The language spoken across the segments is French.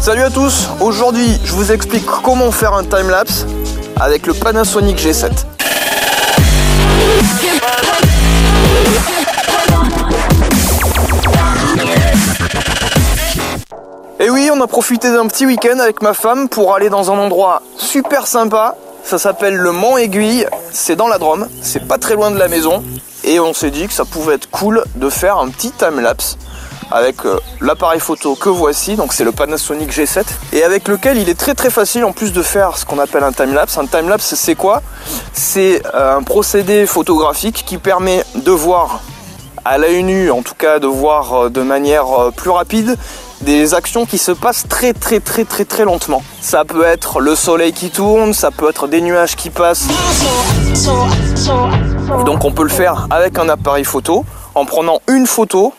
Salut à tous, aujourd'hui je vous explique comment faire un timelapse avec le Panasonic G7. Et oui, on a profité d'un petit week-end avec ma femme pour aller dans un endroit super sympa. Ça s'appelle le Mont Aiguille, c'est dans la Drôme, c'est pas très loin de la maison. Et on s'est dit que ça pouvait être cool de faire un petit timelapse avec l'appareil photo que voici, donc c'est le Panasonic G7, et avec lequel il est très facile en plus de faire ce qu'on appelle un timelapse. Un timelapse, c'est quoi? C'est un procédé photographique qui permet de voir à l'œil nu, en tout cas de voir de manière plus rapide, des actions qui se passent très lentement. Ça peut être le soleil qui tourne, ça peut être des nuages qui passent. Donc on peut le faire avec un appareil photo en prenant une photo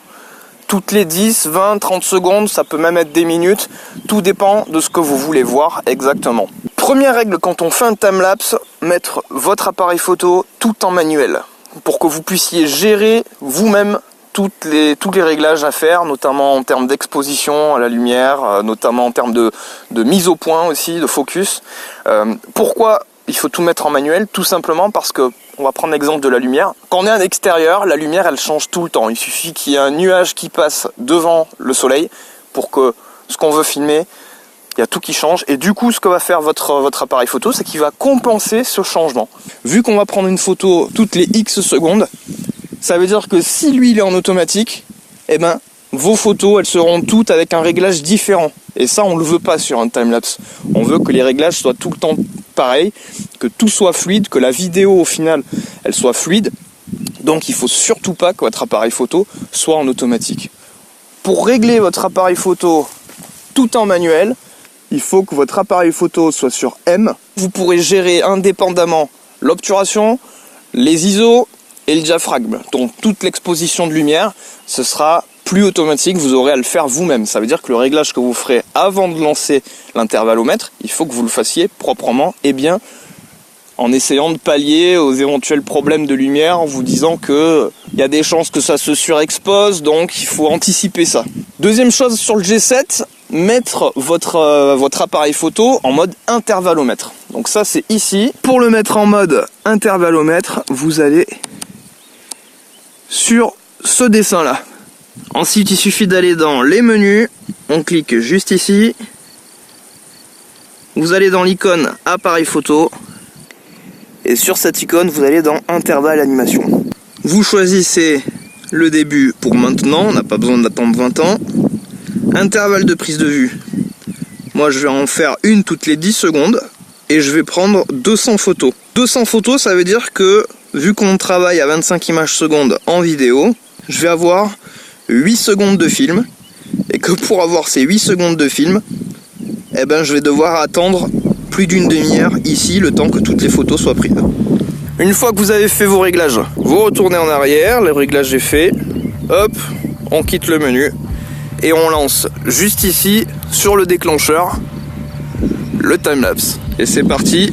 toutes les 10, 20, 30 secondes, ça peut même être des minutes, tout dépend de ce que vous voulez voir exactement. Première règle quand on fait un timelapse, mettre votre appareil photo tout en manuel pour que vous puissiez gérer vous-même tous les réglages à faire, notamment en termes d'exposition à la lumière, notamment en termes de mise au point aussi, de focus. Pourquoi il faut tout mettre en manuel? Tout simplement parce que, on va prendre l'exemple de la lumière. Quand on est à l'extérieur, la lumière elle change tout le temps. Il suffit qu'il y ait un nuage qui passe devant le soleil pour que ce qu'on veut filmer, il y a tout qui change. Et du coup, ce que va faire votre appareil photo, c'est qu'il va compenser ce changement. Vu qu'on va prendre une photo toutes les X secondes, ça veut dire que si lui il est en automatique, eh ben vos photos elles seront toutes avec un réglage différent. Et ça on le veut pas sur un timelapse. On veut que les réglages soient tout le temps pareils, que tout soit fluide, que la vidéo au final elle soit fluide. Donc il faut surtout pas que votre appareil photo soit en automatique. Pour régler votre appareil photo tout en manuel, il faut que votre appareil photo soit sur M. Vous pourrez gérer indépendamment l'obturation, les ISO et le diaphragme. Donc toute l'exposition de lumière, ce sera plus automatique, vous aurez à le faire vous-même. Ça veut dire que le réglage que vous ferez avant de lancer l'intervallomètre, il faut que vous le fassiez proprement et bien, en essayant de pallier aux éventuels problèmes de lumière, en vous disant que il y a des chances que ça se surexpose, donc il faut anticiper ça. Deuxième chose sur le G7, mettre votre appareil photo en mode intervallomètre. Donc ça c'est ici. Pour le mettre en mode intervallomètre, vous allez sur ce dessin là. Ensuite il suffit d'aller dans les menus, on clique juste ici, vous allez dans l'icône appareil photo et sur cette icône vous allez dans intervalle animation. Vous choisissez le début pour maintenant, on n'a pas besoin d'attendre 20 ans. Intervalle de prise de vue, moi je vais en faire une toutes les 10 secondes et je vais prendre 200 photos. 200 photos ça veut dire que vu qu'on travaille à 25 images secondes en vidéo, je vais avoir 8 secondes de film, et que pour avoir ces 8 secondes de film, eh ben je vais devoir attendre plus d'une demi-heure ici, le temps que toutes les photos soient prises. Une fois que vous avez fait vos réglages, vous retournez en arrière, le réglage est fait, hop, on quitte le menu, et on lance juste ici, sur le déclencheur, le timelapse. Et c'est parti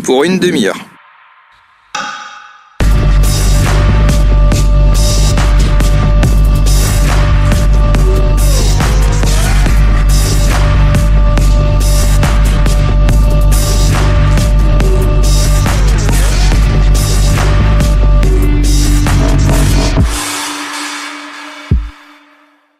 pour une demi-heure.